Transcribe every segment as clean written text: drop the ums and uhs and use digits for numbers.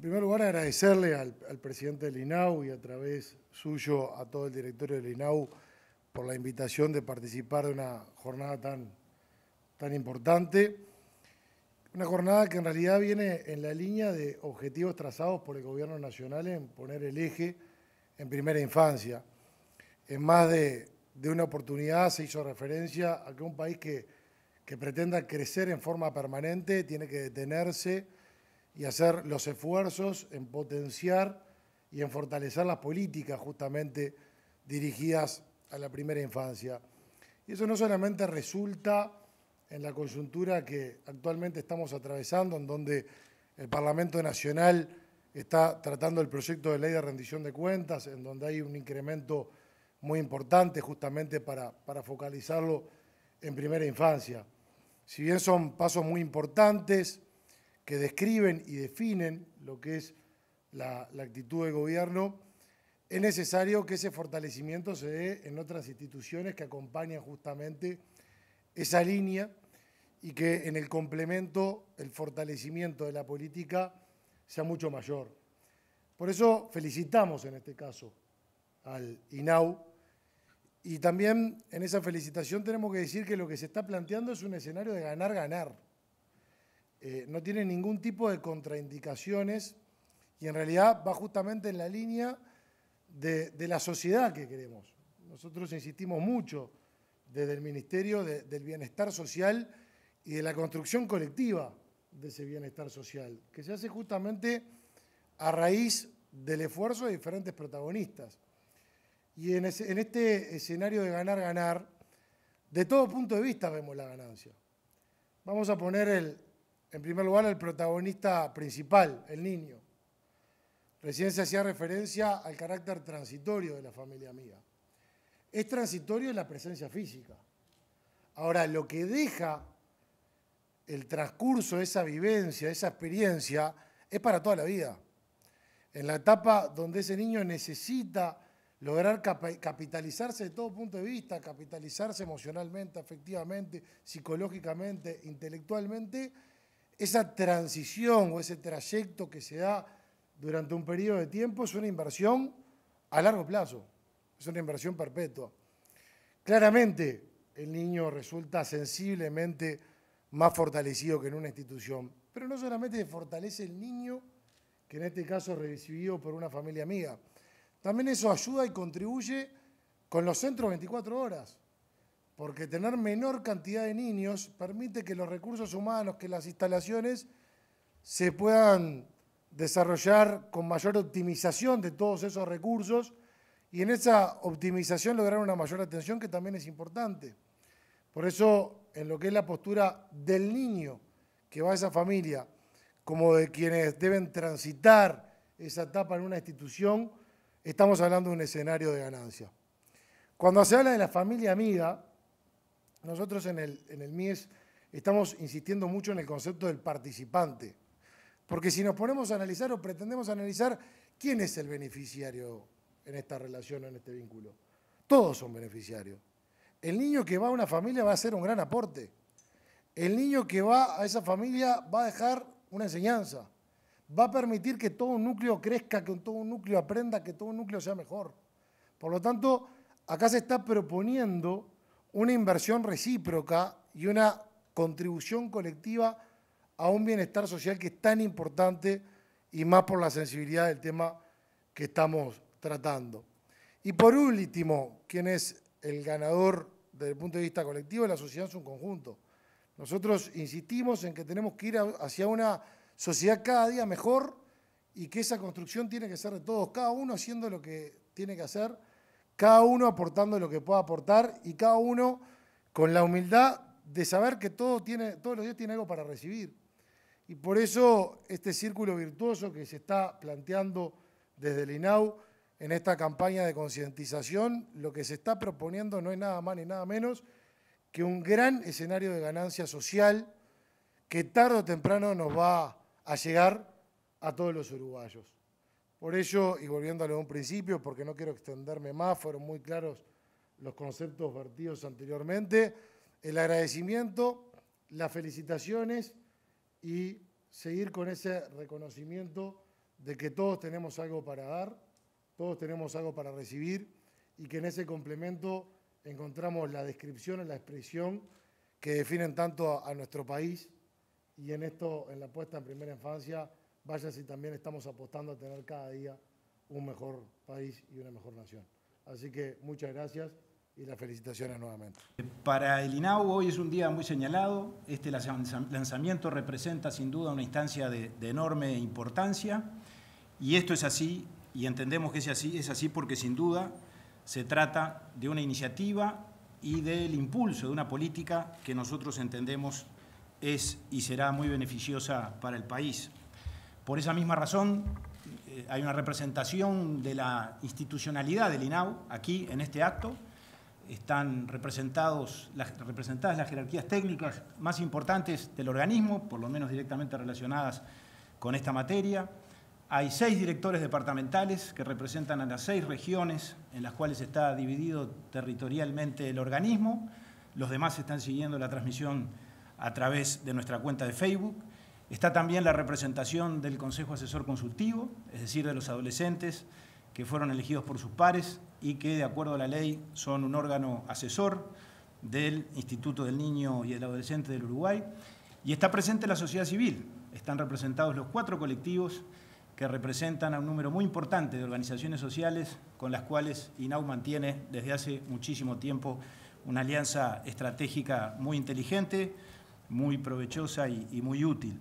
primer lugar, agradecerle al presidente del INAU y a través suyo a todo el directorio del INAU por la invitación de participar de una jornada tan importante. Una jornada que en realidad viene en la línea de objetivos trazados por el Gobierno Nacional en poner el eje en primera infancia. En más de una oportunidad se hizo referencia a que un país que pretenda crecer en forma permanente tiene que detenerse y hacer los esfuerzos en potenciar y en fortalecer las políticas justamente dirigidas a la primera infancia. Y eso no solamente resulta en la coyuntura que actualmente estamos atravesando, en donde el Parlamento Nacional está tratando el proyecto de ley de rendición de cuentas, en donde hay un incremento muy importante justamente para focalizarlo en primera infancia. Si bien son pasos muy importantes que describen y definen lo que es la actitud del gobierno, es necesario que ese fortalecimiento se dé en otras instituciones que acompañan justamente esa línea y que en el complemento el fortalecimiento de la política sea mucho mayor. Por eso felicitamos en este caso al INAU y también en esa felicitación tenemos que decir que lo que se está planteando es un escenario de ganar-ganar. No tiene ningún tipo de contraindicaciones y en realidad va justamente en la línea de la sociedad que queremos. Nosotros insistimos mucho desde el Ministerio del Bienestar Social y de la construcción colectiva de ese bienestar social, que se hace justamente a raíz del esfuerzo de diferentes protagonistas. Y en este escenario de ganar-ganar, de todo punto de vista vemos la ganancia. Vamos a poner en primer lugar el protagonista principal, el niño. Recién se hacía referencia al carácter transitorio de la familia amiga. Es transitorio en la presencia física. Ahora, lo que deja el transcurso de esa vivencia, esa experiencia, es para toda la vida. En la etapa donde ese niño necesita lograr capitalizarse de todo punto de vista, capitalizarse emocionalmente, afectivamente, psicológicamente, intelectualmente, esa transición o ese trayecto que se da durante un periodo de tiempo es una inversión a largo plazo, es una inversión perpetua. Claramente el niño resulta sensiblemente más fortalecido que en una institución, pero no solamente fortalece el niño, que en este caso es recibido por una familia amiga, también eso ayuda y contribuye con los centros 24 horas, porque tener menor cantidad de niños permite que los recursos humanos, que las instalaciones se puedan desarrollar con mayor optimización de todos esos recursos y en esa optimización lograr una mayor atención que también es importante. Por eso, en lo que es la postura del niño que va a esa familia, como de quienes deben transitar esa etapa en una institución, estamos hablando de un escenario de ganancia. Cuando se habla de la familia amiga, nosotros en el MIES estamos insistiendo mucho en el concepto del participante, porque si nos ponemos a analizar o pretendemos analizar quién es el beneficiario en esta relación, en este vínculo, todos son beneficiarios. El niño que va a una familia va a hacer un gran aporte. El niño que va a esa familia va a dejar una enseñanza. Va a permitir que todo un núcleo crezca, que todo un núcleo aprenda, que todo un núcleo sea mejor. Por lo tanto, acá se está proponiendo una inversión recíproca y una contribución colectiva a un bienestar social que es tan importante y más por la sensibilidad del tema que estamos tratando. Y por último, ¿quién es el ganador desde el punto de vista colectivo? La sociedad es un conjunto. Nosotros insistimos en que tenemos que ir hacia una sociedad cada día mejor y que esa construcción tiene que ser de todos, cada uno haciendo lo que tiene que hacer, cada uno aportando lo que pueda aportar y cada uno con la humildad de saber que todos los días tiene algo para recibir. Y por eso este círculo virtuoso que se está planteando desde el INAU en esta campaña de concientización, lo que se está proponiendo no es nada más ni nada menos que un gran escenario de ganancia social que tarde o temprano nos va a llegar a todos los uruguayos. Por ello, y volviéndolo a un principio, porque no quiero extenderme más, fueron muy claros los conceptos vertidos anteriormente, el agradecimiento, las felicitaciones y seguir con ese reconocimiento de que todos tenemos algo para dar, todos tenemos algo para recibir y que en ese complemento encontramos la descripción, la expresión que definen tanto a nuestro país y en esto, en la puesta en primera infancia, vaya si también estamos apostando a tener cada día un mejor país y una mejor nación. Así que muchas gracias y las felicitaciones nuevamente. Para el INAU hoy es un día muy señalado. Este lanzamiento representa sin duda una instancia de enorme importancia y esto es así y entendemos que es así porque sin duda se trata de una iniciativa y del impulso de una política que nosotros entendemos es y será muy beneficiosa para el país. Por esa misma razón, hay una representación de la institucionalidad del INAU aquí en este acto. Están representadas las jerarquías técnicas más importantes del organismo, por lo menos directamente relacionadas con esta materia. Hay 6 directores departamentales que representan a las 6 regiones en las cuales está dividido territorialmente el organismo. Los demás están siguiendo la transmisión a través de nuestra cuenta de Facebook. Está también la representación del Consejo Asesor Consultivo, es decir, de los adolescentes que fueron elegidos por sus pares y que, de acuerdo a la ley, son un órgano asesor del Instituto del Niño y del Adolescente del Uruguay. Y está presente la sociedad civil. Están representados los 4 colectivos que representan a un número muy importante de organizaciones sociales con las cuales INAU mantiene desde hace muchísimo tiempo una alianza estratégica muy inteligente, muy provechosa y muy útil.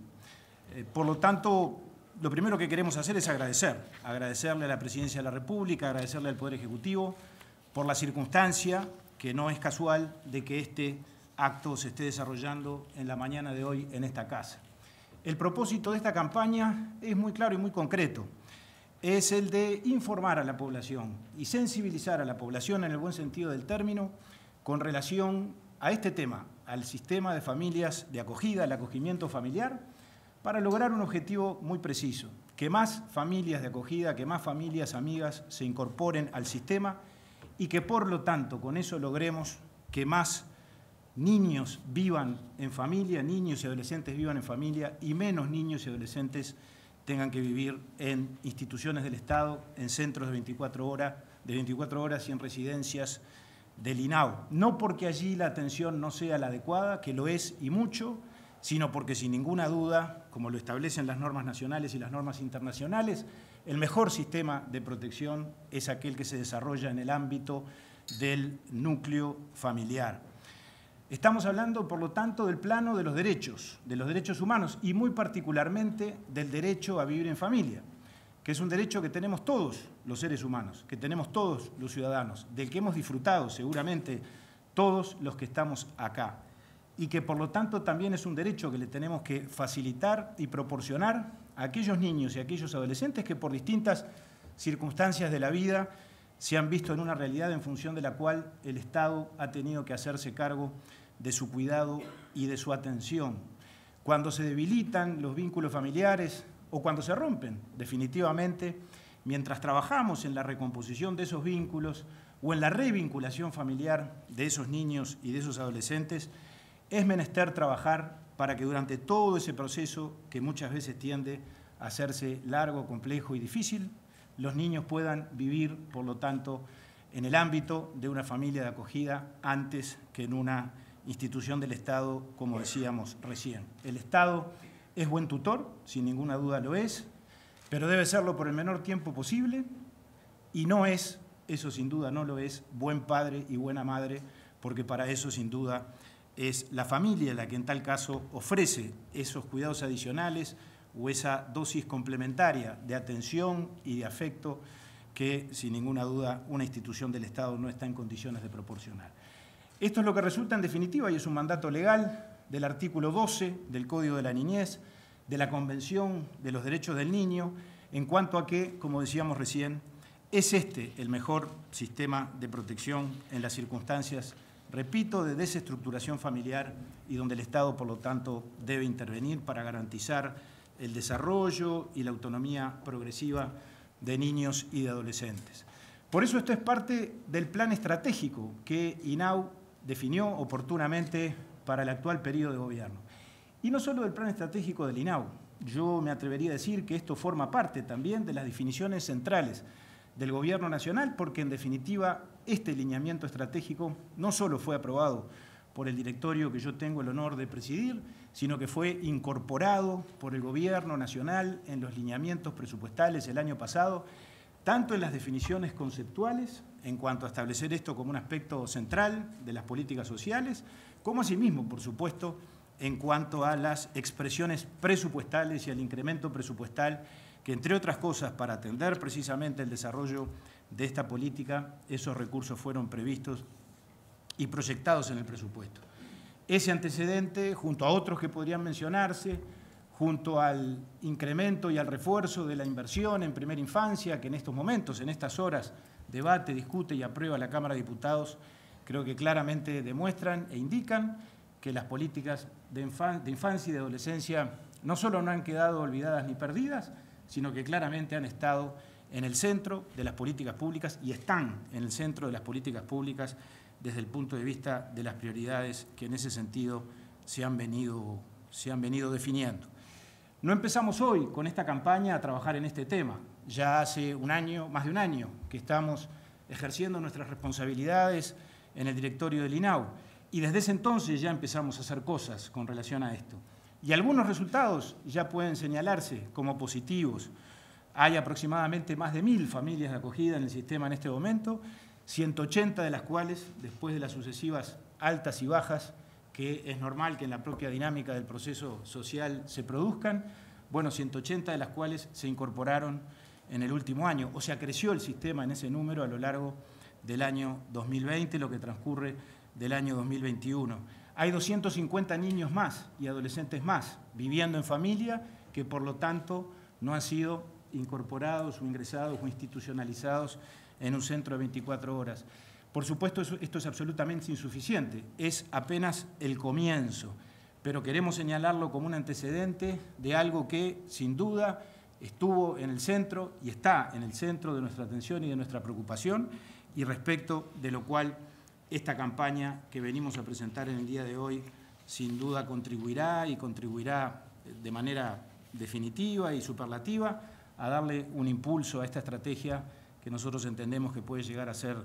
Por lo tanto, lo primero que queremos hacer es agradecerle a la Presidencia de la República, agradecerle al Poder Ejecutivo por la circunstancia, que no es casual, de que este acto se esté desarrollando en la mañana de hoy en esta casa. El propósito de esta campaña es muy claro y muy concreto. Es el de informar a la población y sensibilizar a la población en el buen sentido del término con relación a este tema, al sistema de familias de acogida, el acogimiento familiar, para lograr un objetivo muy preciso, que más familias de acogida, que más familias amigas se incorporen al sistema y que por lo tanto con eso logremos que más niños vivan en familia, niños y adolescentes vivan en familia y menos niños y adolescentes tengan que vivir en instituciones del Estado, en centros de 24 horas y en residencias del INAU. No porque allí la atención no sea la adecuada, que lo es y mucho, sino porque sin ninguna duda, como lo establecen las normas nacionales y las normas internacionales, el mejor sistema de protección es aquel que se desarrolla en el ámbito del núcleo familiar. Estamos hablando, por lo tanto, del plano de los derechos humanos y muy particularmente del derecho a vivir en familia, que es un derecho que tenemos todos los seres humanos, que tenemos todos los ciudadanos, del que hemos disfrutado seguramente todos los que estamos acá, y que por lo tanto también es un derecho que le tenemos que facilitar y proporcionar a aquellos niños y a aquellos adolescentes que por distintas circunstancias de la vida se han visto en una realidad en función de la cual el Estado ha tenido que hacerse cargo de su cuidado y de su atención. Cuando se debilitan los vínculos familiares o cuando se rompen definitivamente, mientras trabajamos en la recomposición de esos vínculos o en la revinculación familiar de esos niños y de esos adolescentes, es menester trabajar para que durante todo ese proceso, que muchas veces tiende a hacerse largo, complejo y difícil, los niños puedan vivir, por lo tanto, en el ámbito de una familia de acogida antes que en una institución del Estado, como decíamos recién. El Estado es buen tutor, sin ninguna duda lo es, pero debe serlo por el menor tiempo posible y no es, eso sin duda no lo es, buen padre y buena madre, porque para eso sin duda es la familia la que en tal caso ofrece esos cuidados adicionales o esa dosis complementaria de atención y de afecto que, sin ninguna duda, una institución del Estado no está en condiciones de proporcionar. Esto es lo que resulta en definitiva y es un mandato legal del artículo 12 del Código de la Niñez, de la Convención de los Derechos del Niño, en cuanto a que, como decíamos recién, es este el mejor sistema de protección en las circunstancias, repito, de desestructuración familiar y donde el Estado, por lo tanto, debe intervenir para garantizar el desarrollo y la autonomía progresiva de niños y de adolescentes. Por eso esto es parte del plan estratégico que INAU definió oportunamente para el actual periodo de gobierno. Y no solo del plan estratégico del INAU, yo me atrevería a decir que esto forma parte también de las definiciones centrales del Gobierno Nacional, porque en definitiva este lineamiento estratégico no solo fue aprobado por el directorio que yo tengo el honor de presidir, sino que fue incorporado por el Gobierno Nacional en los lineamientos presupuestales el año pasado, tanto en las definiciones conceptuales, en cuanto a establecer esto como un aspecto central de las políticas sociales, como asimismo, por supuesto, en cuanto a las expresiones presupuestales y al incremento presupuestal que, entre otras cosas, para atender precisamente el desarrollo de esta política, esos recursos fueron previstos y proyectados en el presupuesto. Ese antecedente, junto a otros que podrían mencionarse, junto al incremento y al refuerzo de la inversión en primera infancia, que en estos momentos, en estas horas, debate, discute y aprueba la Cámara de Diputados, creo que claramente demuestran e indican que las políticas de infancia y de adolescencia no solo no han quedado olvidadas ni perdidas, sino que claramente han estado en el centro de las políticas públicas y están en el centro de las políticas públicas desde el punto de vista de las prioridades que en ese sentido se han venido definiendo. No empezamos hoy con esta campaña a trabajar en este tema. Ya hace un año, más de un año, que estamos ejerciendo nuestras responsabilidades en el directorio del INAU. Y desde ese entonces ya empezamos a hacer cosas con relación a esto. Y algunos resultados ya pueden señalarse como positivos. Hay aproximadamente más de 1000 familias de acogida en el sistema en este momento, 180 de las cuales, después de las sucesivas altas y bajas, que es normal que en la propia dinámica del proceso social se produzcan, 180 de las cuales se incorporaron en el último año. O sea, creció el sistema en ese número a lo largo del año 2020, lo que transcurre del año 2021. Hay 250 niños más y adolescentes más viviendo en familia que, por lo tanto, no han sido incorporados o ingresados o institucionalizados en un centro de 24 horas. Por supuesto, esto es absolutamente insuficiente, es apenas el comienzo, pero queremos señalarlo como un antecedente de algo que, sin duda, estuvo en el centro y está en el centro de nuestra atención y de nuestra preocupación, y respecto de lo cual esta campaña que venimos a presentar en el día de hoy sin duda contribuirá y contribuirá de manera definitiva y superlativa a darle un impulso a esta estrategia que nosotros entendemos que puede llegar a ser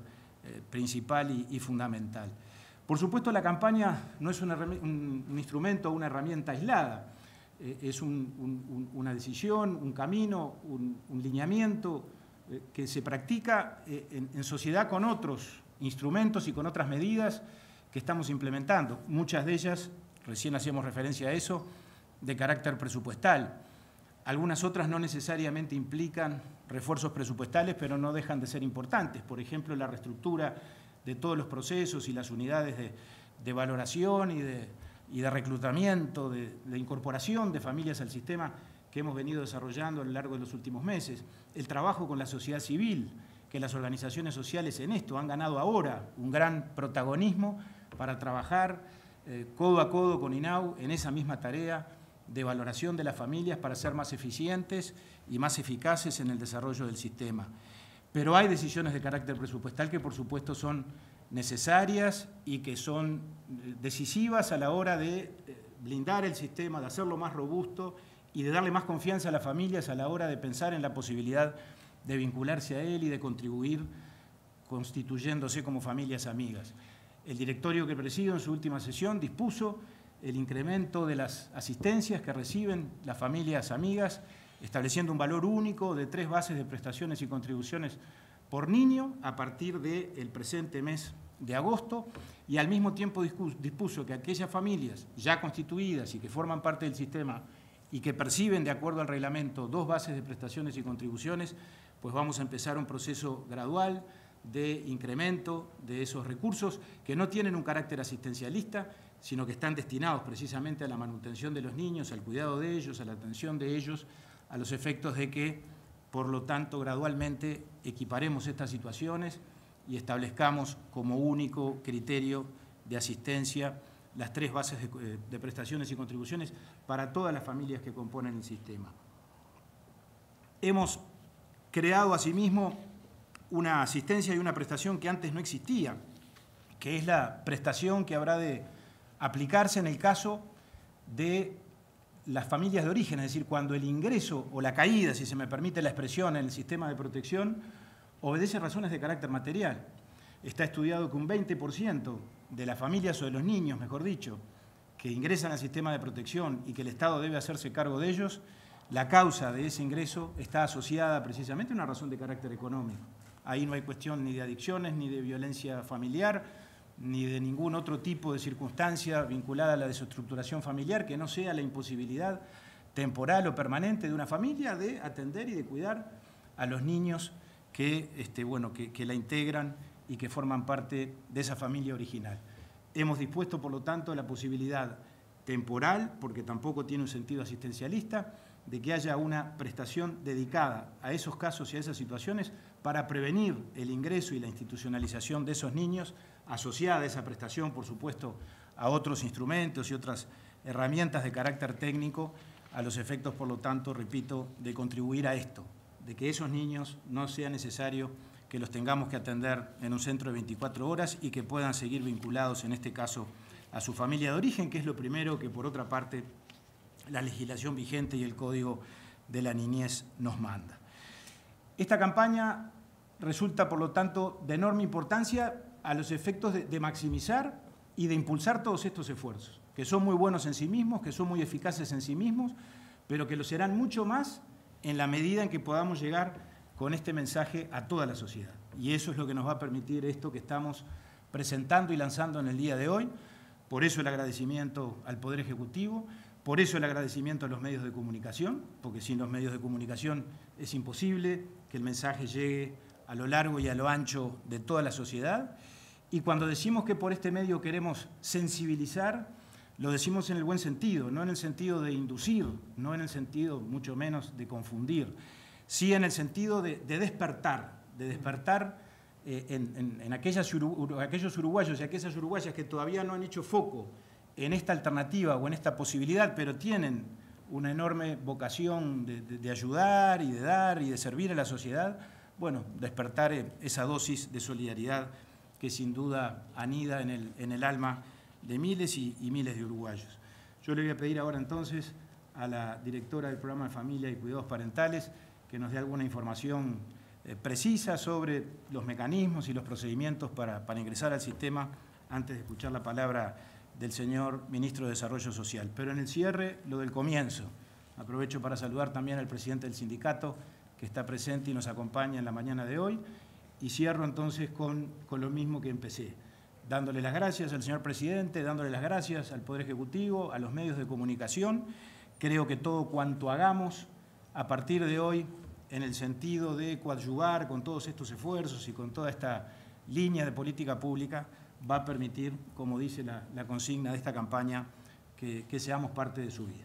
principal y fundamental. Por supuesto, la campaña no es un instrumento o una herramienta aislada, es una decisión, un camino, un lineamiento que se practica en sociedad con otros instrumentos y con otras medidas que estamos implementando, muchas de ellas, recién hacíamos referencia a eso, de carácter presupuestal. Algunas otras no necesariamente implican refuerzos presupuestales, pero no dejan de ser importantes. Por ejemplo, la reestructura de todos los procesos y las unidades de valoración y de reclutamiento, de incorporación de familias al sistema que hemos venido desarrollando a lo largo de los últimos meses. El trabajo con la sociedad civil, que las organizaciones sociales en esto han ganado ahora un gran protagonismo para trabajar codo a codo con INAU en esa misma tarea de valoración de las familias para ser más eficientes y más eficaces en el desarrollo del sistema. Pero hay decisiones de carácter presupuestal que, por supuesto, son necesarias y que son decisivas a la hora de blindar el sistema, de hacerlo más robusto y de darle más confianza a las familias a la hora de pensar en la posibilidad de vincularse a él y de contribuir constituyéndose como familias amigas. El directorio que presido en su última sesión dispuso el incremento de las asistencias que reciben las familias amigas, estableciendo un valor único de 3 bases de prestaciones y contribuciones por niño a partir del presente mes de agosto, y al mismo tiempo dispuso que aquellas familias ya constituidas y que forman parte del sistema y que perciben de acuerdo al reglamento 2 bases de prestaciones y contribuciones, pues vamos a empezar un proceso gradual de incremento de esos recursos que no tienen un carácter asistencialista, sino que están destinados precisamente a la manutención de los niños, al cuidado de ellos, a la atención de ellos, a los efectos de que, por lo tanto, gradualmente equiparemos estas situaciones y establezcamos como único criterio de asistencia las 3 bases de prestaciones y contribuciones para todas las familias que componen el sistema. Hemos creado asimismo una asistencia y una prestación que antes no existía, que es la prestación que habrá de aplicarse en el caso de las familias de origen, es decir, cuando el ingreso o la caída, si se me permite la expresión, en el sistema de protección, obedece a razones de carácter material. Está estudiado que un 20% de las familias, o de los niños, mejor dicho, que ingresan al sistema de protección y que el Estado debe hacerse cargo de ellos, la causa de ese ingreso está asociada precisamente a una razón de carácter económico. Ahí no hay cuestión ni de adicciones, ni de violencia familiar, ni de ningún otro tipo de circunstancia vinculada a la desestructuración familiar que no sea la imposibilidad temporal o permanente de una familia de atender y de cuidar a los niños que la integran y que forman parte de esa familia original. Hemos dispuesto, por lo tanto, la posibilidad temporal, porque tampoco tiene un sentido asistencialista, de que haya una prestación dedicada a esos casos y a esas situaciones para prevenir el ingreso y la institucionalización de esos niños, asociada a esa prestación, por supuesto, a otros instrumentos y otras herramientas de carácter técnico, a los efectos, por lo tanto, repito, de contribuir a esto, de que esos niños no sea necesario que los tengamos que atender en un centro de 24 horas y que puedan seguir vinculados, en este caso, a su familia de origen, que es lo primero que, por otra parte, la legislación vigente y el Código de la Niñez nos manda. Esta campaña resulta, por lo tanto, de enorme importancia a los efectos de maximizar y de impulsar todos estos esfuerzos, que son muy buenos en sí mismos, que son muy eficaces en sí mismos, pero que lo serán mucho más en la medida en que podamos llegar con este mensaje a toda la sociedad. Y eso es lo que nos va a permitir esto que estamos presentando y lanzando en el día de hoy. Por eso el agradecimiento al Poder Ejecutivo, por eso el agradecimiento a los medios de comunicación, porque sin los medios de comunicación es imposible que el mensaje llegue a lo largo y a lo ancho de toda la sociedad. Y cuando decimos que por este medio queremos sensibilizar, lo decimos en el buen sentido, no en el sentido de inducir, no en el sentido mucho menos de confundir, sí en el sentido de despertar en aquellos uruguayos y aquellas uruguayas que todavía no han hecho foco en esta alternativa o en esta posibilidad, pero tienen una enorme vocación de ayudar y de dar y de servir a la sociedad, bueno, despertar esa dosis de solidaridad que sin duda anida en el alma de miles y miles de uruguayos. Yo le voy a pedir ahora entonces a la directora del Programa de Familia y Cuidados Parentales que nos dé alguna información precisa sobre los mecanismos y los procedimientos para ingresar al sistema antes de escuchar la palabra del señor Ministro de Desarrollo Social. Pero en el cierre, lo del comienzo. Aprovecho para saludar también al presidente del sindicato que está presente y nos acompaña en la mañana de hoy. Y cierro entonces con lo mismo que empecé, dándole las gracias al señor presidente, dándole las gracias al Poder Ejecutivo, a los medios de comunicación. Creo que todo cuanto hagamos a partir de hoy, en el sentido de coadyuvar con todos estos esfuerzos y con toda esta línea de política pública, va a permitir, como dice la consigna de esta campaña, que seamos parte de su vida.